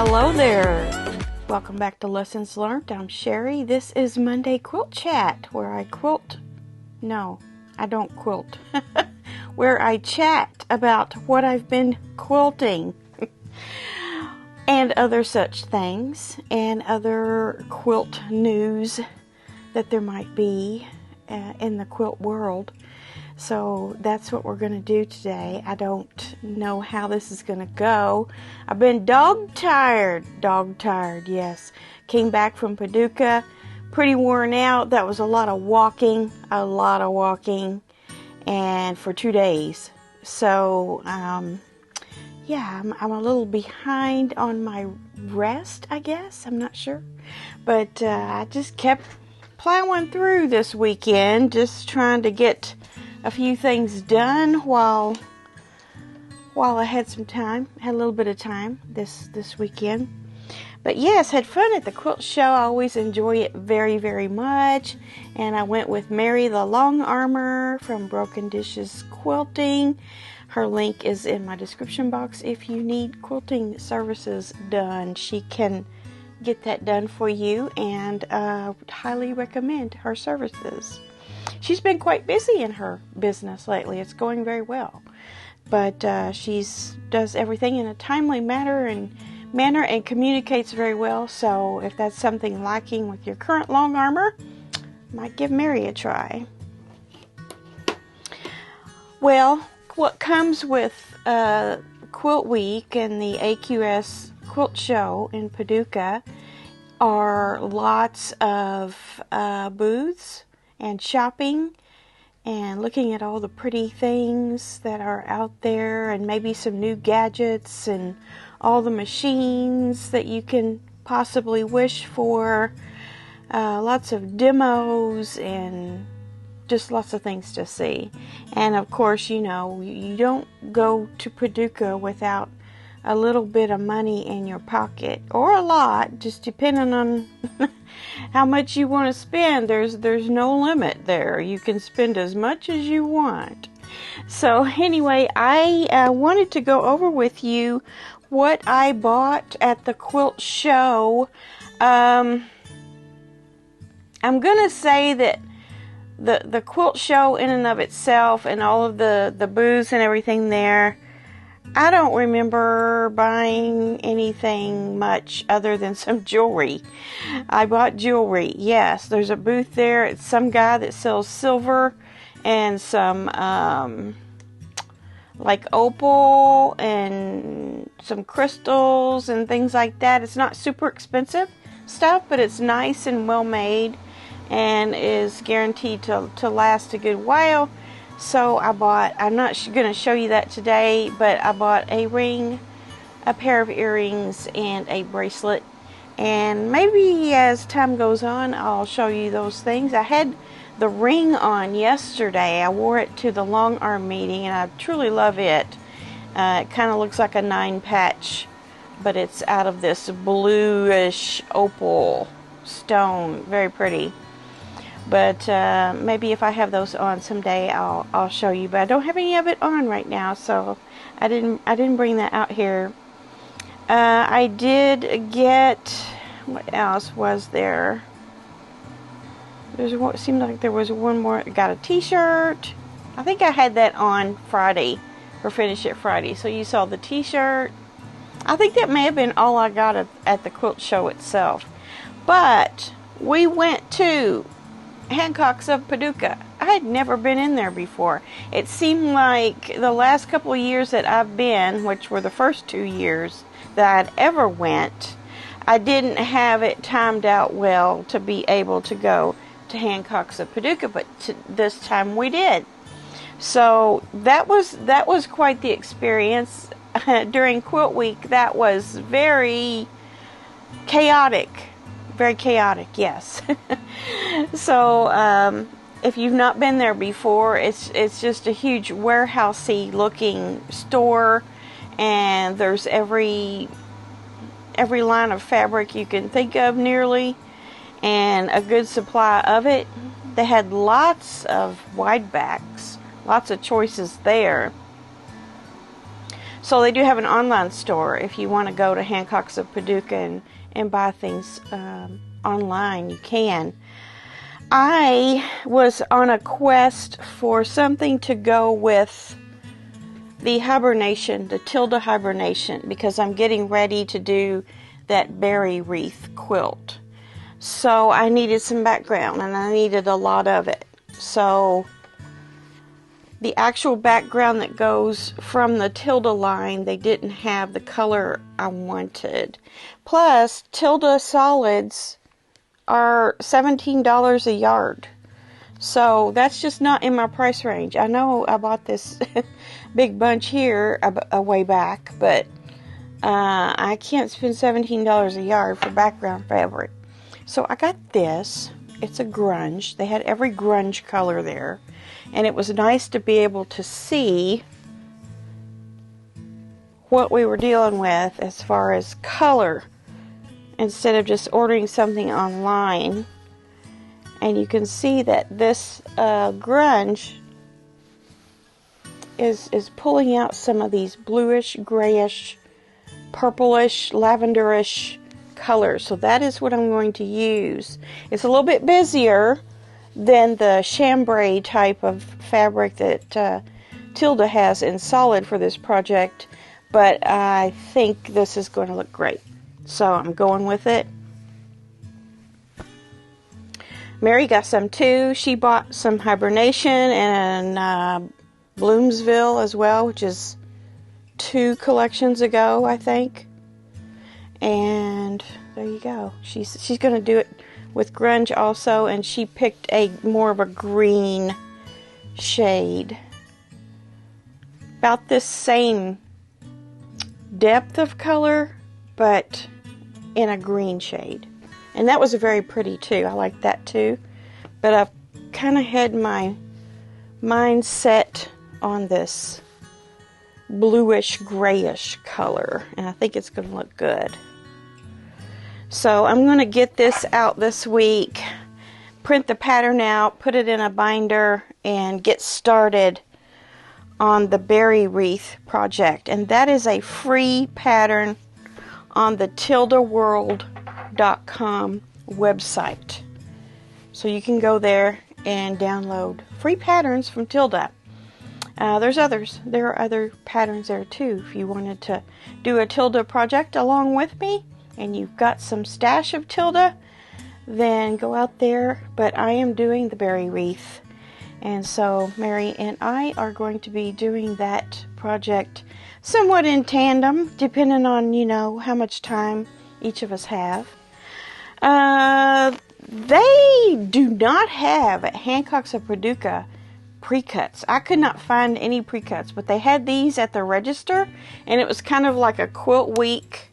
Hello there. Welcome back to Lessons Learned. I'm Sherry. This is Monday Quilt Chat, where I quilt. No, I don't quilt. Where I chat about what I've been quilting and other such things and other quilt news that there might be in the quilt world. So that's what we're going to do today. I don't know how this is going to go. I've been dog tired, yes. Came back from Paducah, pretty worn out. That was a lot of walking, and for 2 days. So, yeah, I'm a little behind on my rest, I guess. I'm not sure. But I just kept plowing through this weekend, just trying to get a few things done while I had some time, had a little bit of time this weekend. But yes, had fun at the quilt show. I always enjoy it very, very much. And I went with Mary the Long Armor from Broken Dishes Quilting. Her link is in my description box. If you need quilting services done, she can get that done for you, and would highly recommend her services. She's been quite busy in her business lately. It's going very well. But she does everything in a timely manner and communicates very well. So if that's something lacking with your current long armor, might give Mary a try. Well, what comes with Quilt Week and the AQS Quilt Show in Paducah are lots of booths and shopping and looking at all the pretty things that are out there, and maybe some new gadgets and all the machines that you can possibly wish for. Lots of demos and just lots of things to see. And of course, you know, you don't go to Paducah without a little bit of money in your pocket, or a lot, just depending on how much you want to spend. There's no limit there. You can spend as much as you want. So anyway, I wanted to go over with you what I bought at the quilt show. I'm gonna say that the quilt show in and of itself, and all of the booths and everything there, I don't remember buying anything much other than some jewelry. I bought jewelry, yes. There's a booth there. It's some guy that sells silver and some like opal and some crystals and things like that. It's not super expensive stuff, but it's nice and well made and is guaranteed to last a good while. So I bought, I'm not going to show you that today, but I bought a ring, a pair of earrings, and a bracelet. And maybe as time goes on, I'll show you those things. I had the ring on yesterday. I wore it to the long arm meeting, and I truly love it. It kind of looks like a 9-patch, but it's out of this bluish opal stone. Very pretty. But maybe if I have those on someday, I'll show you. But I don't have any of it on right now, so I didn't bring that out here. I did get, what else was there? It seemed like there was one more. I got a T-shirt. I think I had that on Friday, or Finish It Friday. So you saw the T-shirt. I think that may have been all I got at the quilt show itself. But we went to Hancock's of Paducah. I had never been in there before. It seemed like the last couple of years that I've been, which were the first 2 years that I'd ever went, I didn't have it timed out well to be able to go to Hancock's of Paducah, but this time we did. So that was quite the experience. During Quilt Week, that was very chaotic. Very chaotic, yes. So, if you've not been there before, it's just a huge warehousey looking store, and there's every line of fabric you can think of nearly, and a good supply of it. They had lots of wide backs, lots of choices there. So they do have an online store if you want to go to Hancock's of Paducah and buy things online. You can. I was on a quest for something to go with the hibernation, the Tilda hibernation, because I'm getting ready to do that berry wreath quilt. So I needed some background, and I needed a lot of it. So the actual background that goes from the Tilda line, they didn't have the color I wanted. Plus, Tilda solids are $17 a yard. So that's just not in my price range. I know I bought this big bunch here a way back, but I can't spend $17 a yard for background fabric. So I got this. It's a grunge. They had every grunge color there. And it was nice to be able to see what we were dealing with as far as color, instead of just ordering something online. And you can see that this grunge is pulling out some of these bluish, grayish, purplish, lavenderish colors. So that is what I'm going to use. It's a little bit busier than the chambray type of fabric that Tilda has in solid for this project, but I think this is going to look great. So I'm going with it. Mary got some too. She bought some hibernation and Bloomsville as well, which is 2 collections ago, I think. And there you go. She's going to do it with grunge also, and she picked a more of a green shade. About this same depth of color, but in a green shade. And that was very pretty too. I like that too. But I've kind of had my mind set on this bluish grayish color, and I think it's going to look good. So I'm going to get this out this week, print the pattern out, put it in a binder, and get started on the berry wreath project. And that is a free pattern on the tildaworld.com website. So you can go there and download free patterns from Tilda. There are other patterns there too. If you wanted to do a Tilda project along with me and you've got some stash of Tilda, then go out there. But I am doing the berry wreath, and so Mary and I are going to be doing that project somewhat in tandem, depending on, how much time each of us have. They do not have at Hancock's of Paducah pre-cuts. I could not find any pre-cuts, but they had these at the register, and it was kind of like a quilt week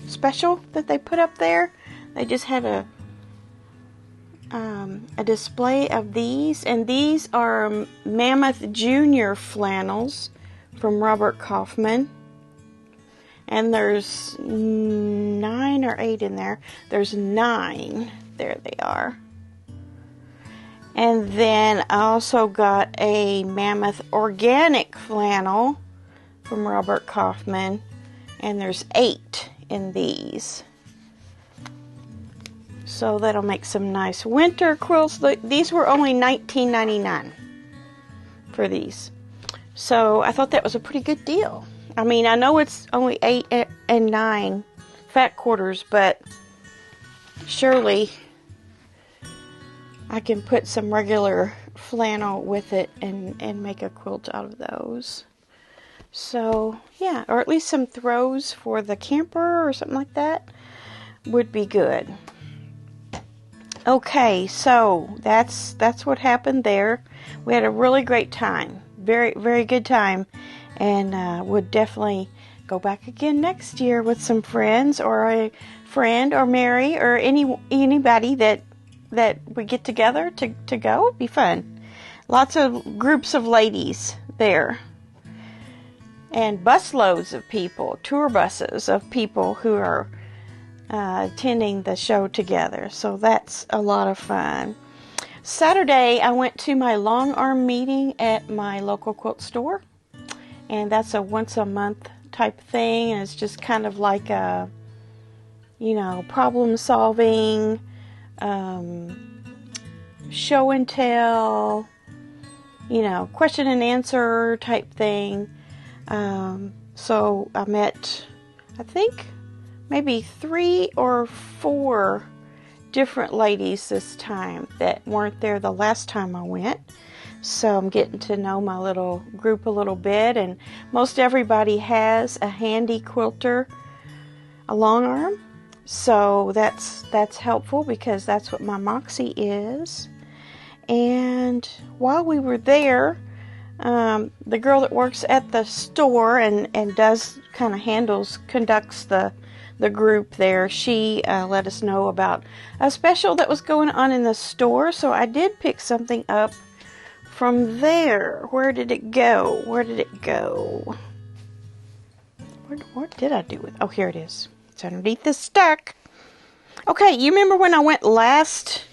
special that they put up there. They just had a display of these, and these are Mammoth Junior flannels from Robert Kaufman. And there's 9 or 8 in there. There's 9. There they are. And then I also got a Mammoth Organic flannel from Robert Kaufman. And there's 8 in these. So that'll make some nice winter quilts. These were only $19.99 for these. So I thought that was a pretty good deal. I mean, I know it's only 8 and 9 fat quarters, but surely I can put some regular flannel with it and make a quilt out of those. So, yeah, or at least some throws for the camper or something like that would be good. Okay, so that's what happened there. We had a really great time. Very, very good time. And would definitely go back again next year with some friends, or a friend, or Mary, or anybody that we get together to go. It'd be fun. Lots of groups of ladies there. And busloads of people, tour buses of people who are attending the show together. So that's a lot of fun. Saturday, I went to my long arm meeting at my local quilt store. and that's a once a month type thing, and it's just kind of like a, you know, problem solving, show and tell, you know, question and answer type thing. So I met, I think, maybe 3 or 4 different ladies this time that weren't there the last time I went. So I'm getting to know my little group a little bit, and most everybody has a handy quilter, a long arm. So that's helpful because that's what my Moxie is. And while we were there, the girl that works at the store and does kind of conducts the group there, she let us know about a special that was going on in the store. So I did pick something up from there. Where did it go? Where did it go? What did I do with it? Oh, here it is. It's underneath this stack. Okay, you remember when I went last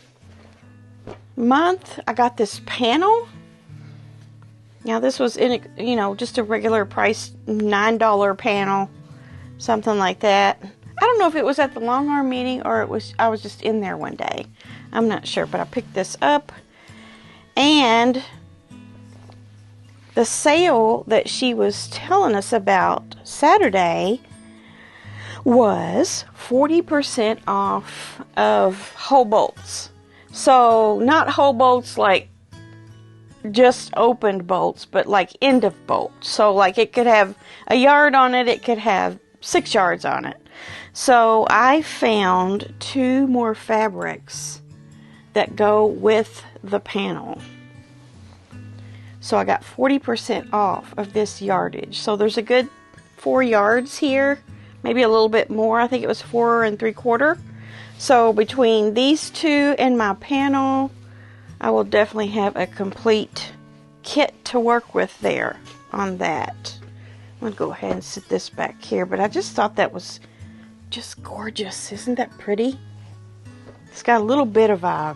month? I got this panel. Now this was in, you know, just a regular price $9 panel, something like that. I don't know if it was at the long arm meeting or I was just in there one day. I'm not sure, but I picked this up. And the sale that she was telling us about Saturday was 40% off of whole bolts. So not whole bolts like just opened bolts, but like end of bolts. So like it could have a yard on it, it could have 6 yards on it. So I found 2 more fabrics that go with the panel. So I got 40% off of this yardage. So there's a good 4 yards here, maybe a little bit more. I think it was 4 3/4. So between these 2 and my panel, I will definitely have a complete kit to work with there on that. I'm going to go ahead and sit this back here, but I just thought that was just gorgeous. Isn't that pretty? It's got a little bit of a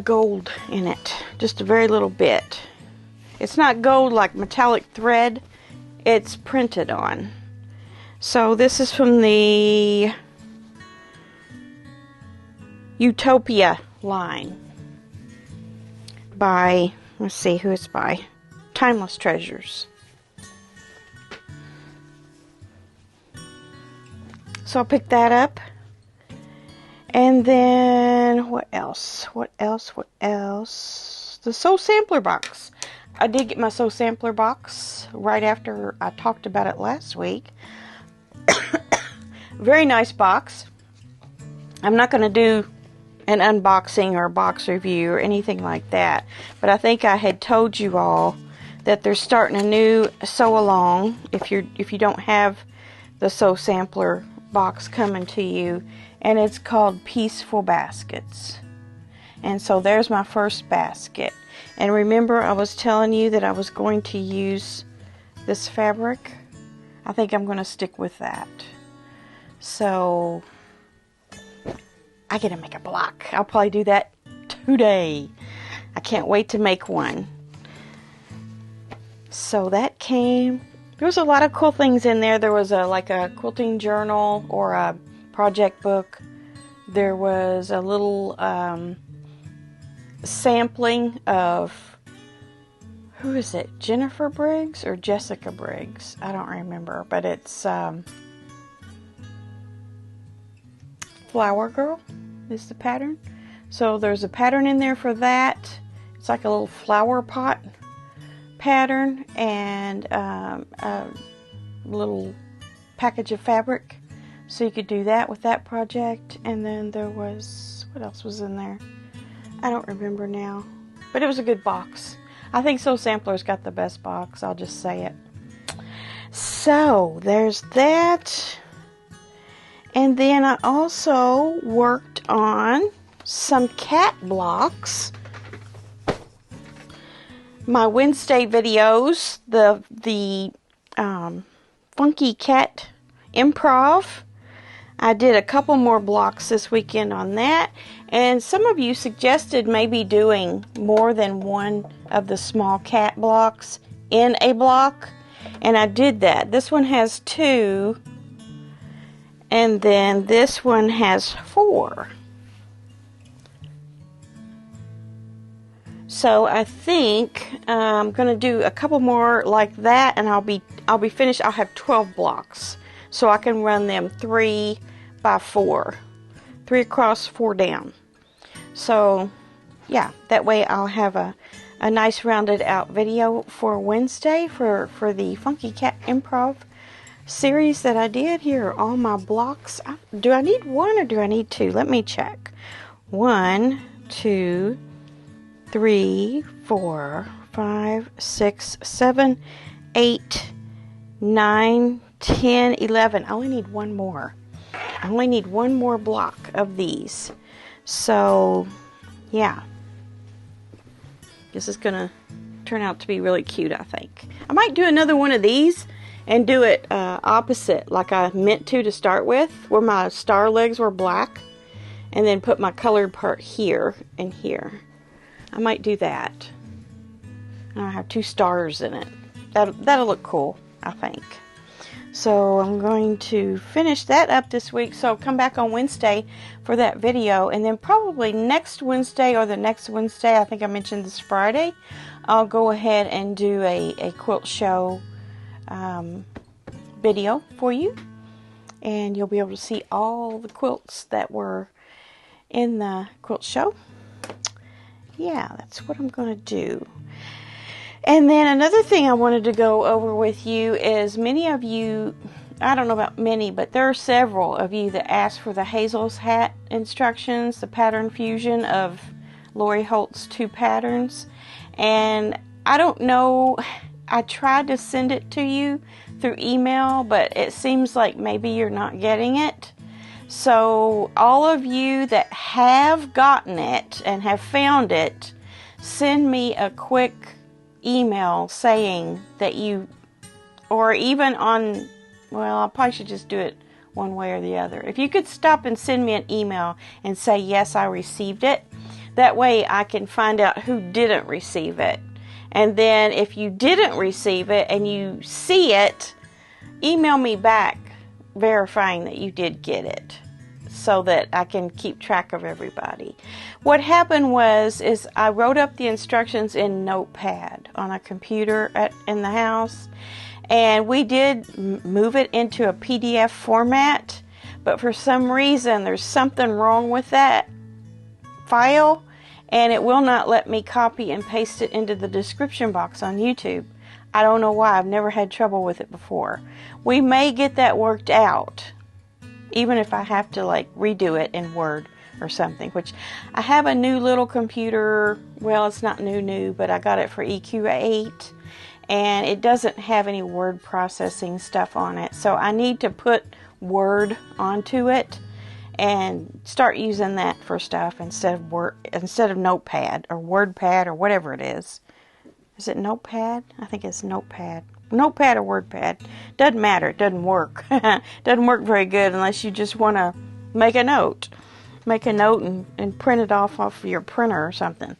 gold in it, just a very little bit. It's not gold like metallic thread, it's printed on. So this is from the Utopia line by, let's see who it's by, Timeless Treasures. So I'll pick that up. And then, what else? The Sew Sampler box. I did get my Sew Sampler box right after I talked about it last week. Very nice box. I'm not going to do an unboxing or a box review or anything like that. But I think I had told you all that they're starting a new sew along if you don't have the Sew Sampler box coming to you, and it's called Pieceful baskets. And so there's my first basket. And remember, I was telling you that I was going to use this fabric. I think I'm going to stick with that. So I get to make a block. I'll probably do that today. I can't wait to make one. So that came. There was a lot of cool things in there. There was like a quilting journal or a project book. There was a little sampling of, who is it? Jennifer Briggs or Jessica Briggs? I don't remember, but it's Flower Girl is the pattern. So there's a pattern in there for that. It's like a little flower pot pattern and a little package of fabric. So you could do that with that project. And then there was, what else was in there? I don't remember now. But it was a good box. I think Sew Sampler's got the best box. I'll just say it. So there's that. And then I also worked on some cat blocks. My Wednesday videos, the Funky Cat Improv. I did a couple more blocks this weekend on that. And some of you suggested maybe doing more than one of the small cat blocks in a block, and I did that. This one has 2, and then this one has 4. So I think I'm gonna do a couple more like that, and I'll be finished. I'll have 12 blocks, so I can run them 3 by 4, 3 across, 4 down. So yeah, that way I'll have a nice rounded out video for Wednesday for the Funky Cat Improv series that I did. Here are all my blocks. Do I need 1 or do I need 2? Let me check. 1, 2, 3, 4, 5, 6, 7, 8, 9, 10, 11. I only need 1 more. I only need 1 more block of these. So, yeah. This is going to turn out to be really cute, I think. I might do another one of these and do it opposite, like I meant to start with, where my star legs were black, and then put my colored part here and here. I might do that. And I have 2 stars in it. That'll look cool, I think. So I'm going to finish that up this week. So come back on Wednesday for that video. And then probably next Wednesday or the next Wednesday, I think I mentioned this Friday, I'll go ahead and do a quilt show video for you. And you'll be able to see all the quilts that were in the quilt show. Yeah, that's what I'm going to do. And then another thing I wanted to go over with you is many of you, I don't know about many, but there are several of you that asked for the HAZEL'S hat instructions, the pattern fusion of Lori Holt's 2 patterns. And I don't know, I tried to send it to you through email, but it seems like maybe you're not getting it. So all of you that have gotten it and have found it, send me a quick email saying that you, or even on, well, I probably should just do it one way or the other. If you could stop and send me an email and say, yes, I received it. That way I can find out who didn't receive it. And then if you didn't receive it and you see it, email me back verifying that you did get it, so that I can keep track of everybody. What happened is I wrote up the instructions in Notepad on a computer in the house, and we did move it into a PDF format, but for some reason there's something wrong with that file, and it will not let me copy and paste it into the description box on YouTube. I don't know why. I've never had trouble with it before. We may get that worked out, even if I have to like redo it in Word or something, which I have a new little computer. Well, it's not new, but I got it for EQ8, and it doesn't have any word processing stuff on it. So I need to put Word onto it and start using that for stuff instead of Notepad or WordPad or whatever it is. Is it Notepad? I think it's Notepad. Notepad or WordPad. Doesn't matter. It doesn't work. Doesn't work very good unless you just want to make a note. Make a note and print it off of your printer or something.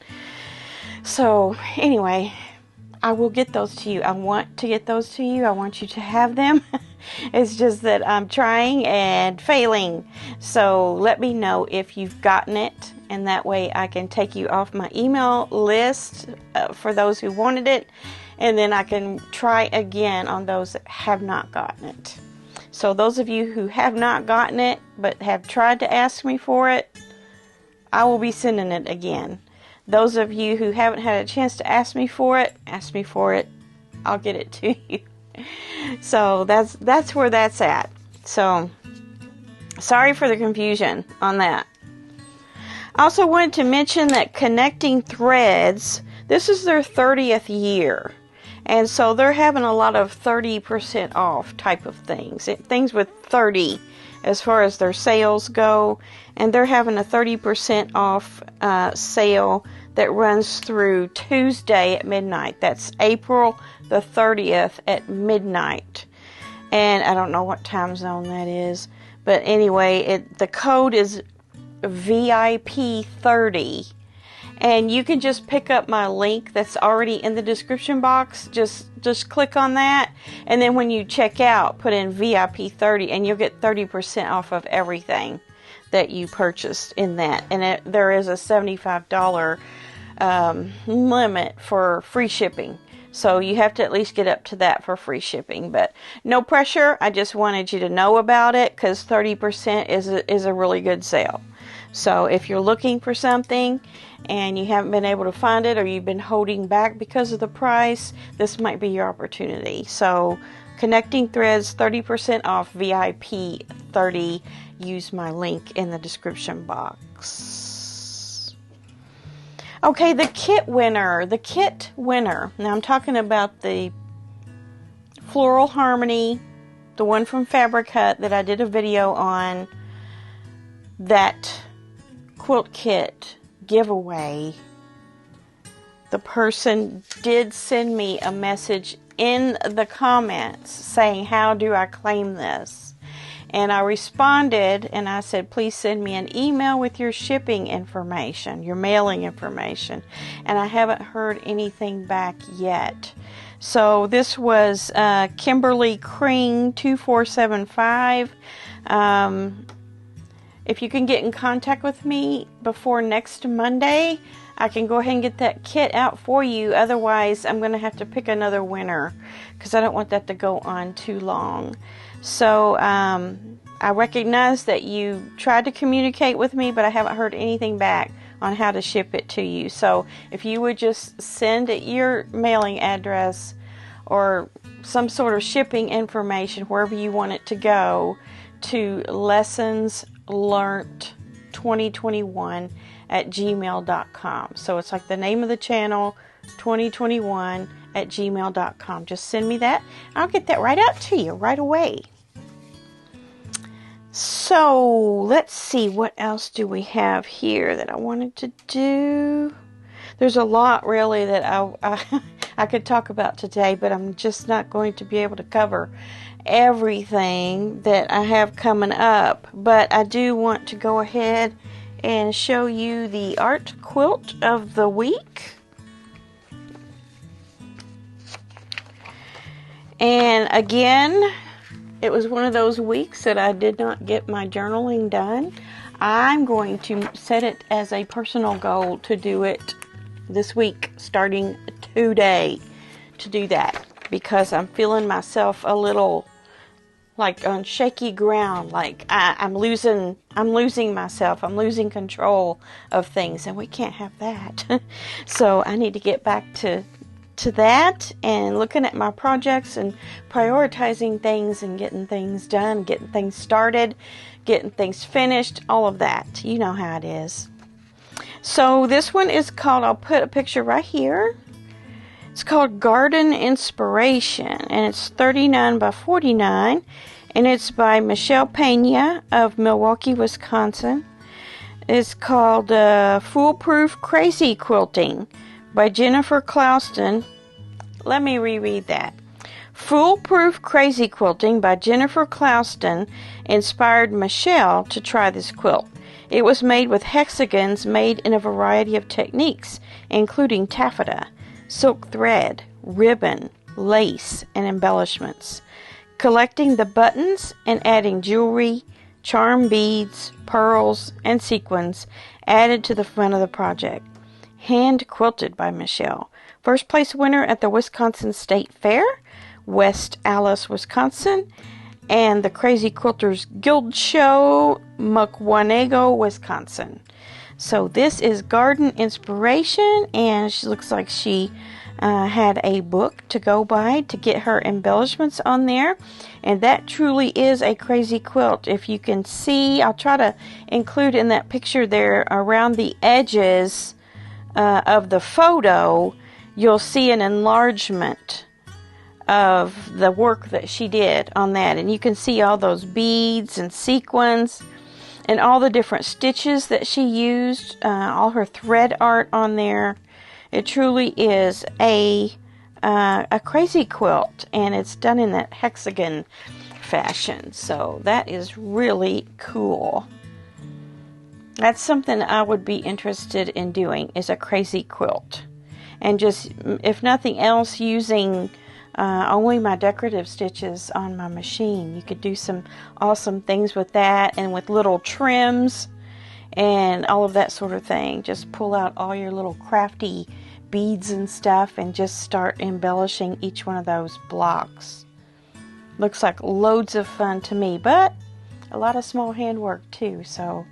So, anyway, I will get those to you. I want to get those to you. I want you to have them. It's just that I'm trying and failing. So, let me know if you've gotten it. And that way I can take you off my email list for those who wanted it. And then I can try again on those that have not gotten it. So those of you who have not gotten it but have tried to ask me for it, I will be sending it again. Those of you who haven't had a chance to ask me for it, I'll get it to you. So that's where that's at. So sorry for the confusion on that. I also wanted to mention that Connecting Threads, this is their 30th year. And so they're having a lot of 30% off type of things. Things with 30 as far as their sales go. And they're having a 30% off sale that runs through Tuesday at midnight. That's April the 30th at midnight. And I don't know what time zone that is. But anyway, the code is VIP30. And you can just pick up my link that's already in the description box. Just click on that, and then when you check out, put in VIP 30, and you'll get 30% off of everything that you purchased in that. And there is a $75 limit for free shipping. So you have to at least get up to that for free shipping. But no pressure. I just wanted you to know about it because 30% is a really good sale. So if you're looking for something and you haven't been able to find it, or you've been holding back because of the price, this might be your opportunity. So Connecting Threads, 30% off, VIP 30. Use my link in the description box. Okay, the kit winner. Now I'm talking about the Floral Harmony, the one from Fabric Hut that I did a video on. That quilt kit giveaway. The person did send me a message in the comments saying, how do I claim this? And I responded and I said, please send me an email with your shipping information, your mailing information. And I haven't heard anything back yet. So this was Kimberly Kring 2475. If you can get in contact with me before next Monday, I can go ahead and get that kit out for you. Otherwise, I'm going to have to pick another winner because I don't want that to go on too long. So I recognize that you tried to communicate with me, but I haven't heard anything back on how to ship it to you. So if you would just send your mailing address or some sort of shipping information wherever you want it to go to lessonslearnt2021@gmail.com. So it's like the name of the channel, 2021@gmail.com. Just send me that. I'll get that right out to you right away. So let's see, what else do we have here that I wanted to do? There's a lot really that I could talk about today, but I'm just not going to be able to cover everything that I have coming up. But I do want to go ahead and show you the art quilt of the week. And again, it was one of those weeks that I did not get my journaling done. I'm going to set it as a personal goal to do it this week, starting today, to do that, because I'm feeling myself a little like on shaky ground, like I'm losing myself, I'm losing control of things, and we can't have that. So I need to get back to that and looking at my projects and prioritizing things and getting things done, getting things started, getting things finished, all of that. You know how it is. So this one is called, I'll put a picture right here. It's called Garden Inspiration, and it's 39 by 49, and it's by Michelle Pena of Milwaukee, Wisconsin. It's called Foolproof Crazy Quilting by Jennifer Clouston. Let me reread that. Foolproof Crazy Quilting by Jennifer Clouston inspired Michelle to try this quilt. It was made with hexagons made in a variety of techniques, including taffeta, silk thread, ribbon, lace, and embellishments. Collecting the buttons and adding jewelry, charm beads, pearls, and sequins added to the front of the project. Hand quilted by Michelle. First place winner at the Wisconsin State Fair, West Allis, Wisconsin, and the Crazy Quilters Guild Show, Mukwonago, Wisconsin. So this is Garden Inspiration, and she looks like she had a book to go by to get her embellishments on there, and that truly is a crazy quilt. If you can see, I'll try to include in that picture there around the edges of the photo, you'll see an enlargement of the work that she did on that, and you can see all those beads and sequins and all the different stitches that she used, all her thread art on there. It truly is a crazy quilt, and it's done in that hexagon fashion, so that is really cool. That's something I would be interested in doing, is a crazy quilt. And just, if nothing else, using only my decorative stitches on my machine. You could do some awesome things with that, and with little trims and all of that sort of thing. Just pull out all your little crafty beads and stuff and just start embellishing each one of those blocks. Looks like loads of fun to me, but a lot of small handwork too. So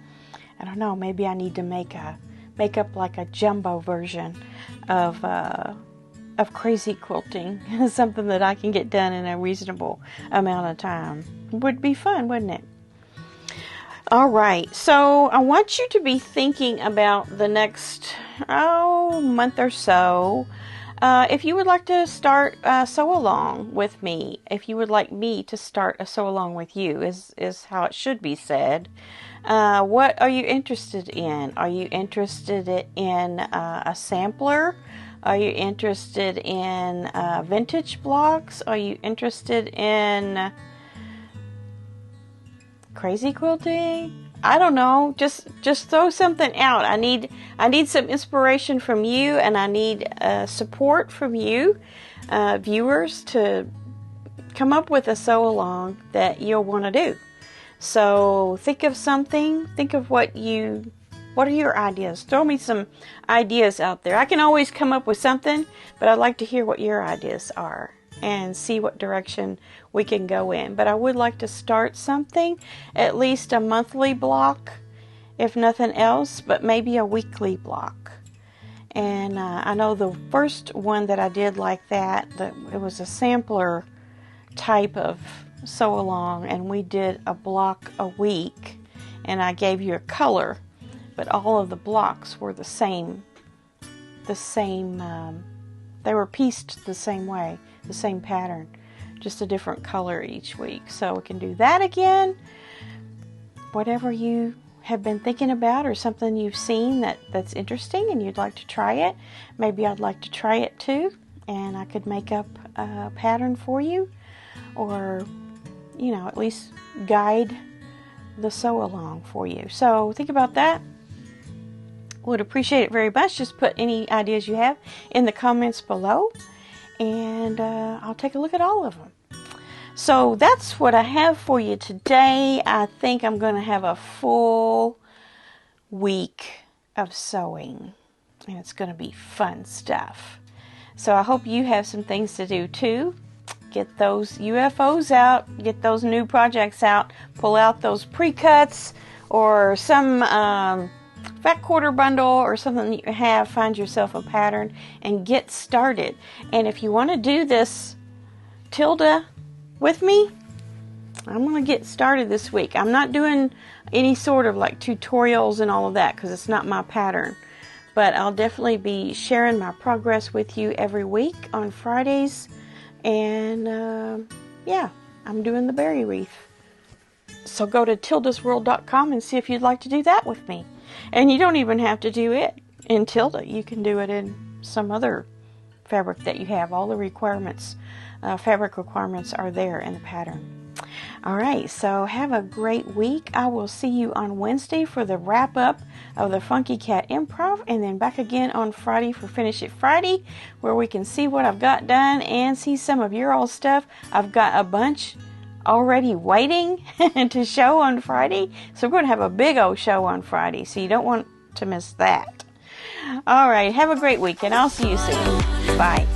I don't know, maybe I need to make up like a jumbo version of crazy quilting, something that I can get done in a reasonable amount of time. Would be fun, wouldn't it? All right, so I want you to be thinking about the next month or so. If you would like to start a sew along with me, if you would like me to start a sew along with you, is how it should be said. What are you interested in? Are you interested in a sampler? Are you interested in vintage blocks? Are you interested in crazy quilting? I don't know. Just throw something out. I need some inspiration from you, and I need support from you, viewers, to come up with a sew along that you'll want to do. So think of something. Think of what are your ideas? Throw me some ideas out there. I can always come up with something, but I'd like to hear what your ideas are and see what direction we can go in. But I would like to start something, at least a monthly block, if nothing else, but maybe a weekly block. And I know the first one that I did like that it was a sampler type of sew along, and we did a block a week, and I gave you a color, but all of the blocks were the same. They were pieced the same way, the same pattern, just a different color each week. So we can do that again. Whatever you have been thinking about, or something you've seen that's interesting and you'd like to try it, maybe I'd like to try it too, and I could make up a pattern for you, or at least guide the sew along for you. So think about that. Would appreciate it very much. Just put any ideas you have in the comments below, and I'll take a look at all of them. So that's what I have for you today. I think I'm going to have a full week of sewing, and it's going to be fun stuff. So I hope you have some things to do too. Get those UFOs out, get those new projects out, pull out those pre-cuts or some fat quarter bundle or something that you have, find yourself a pattern and get started. And if you want to do this Tilda with me, I'm going to get started this week. I'm not doing any sort of like tutorials and all of that because it's not my pattern. But I'll definitely be sharing my progress with you every week on Fridays. And I'm doing the berry wreath. So go to tildasworld.com and see if you'd like to do that with me. And you don't even have to do it in Tilda. You can do it in some other fabric that you have. All the requirements, fabric requirements, are there in the pattern. All right, so have a great week. I will see you on Wednesday for the wrap up of the Funky Cat Improv, and then back again on Friday for Finish It Friday, where we can see what I've got done and see some of your old stuff. I've got a bunch already waiting to show on Friday, so we're going to have a big old show on Friday, so you don't want to miss that. All right, have a great week, and I'll see you soon. Bye.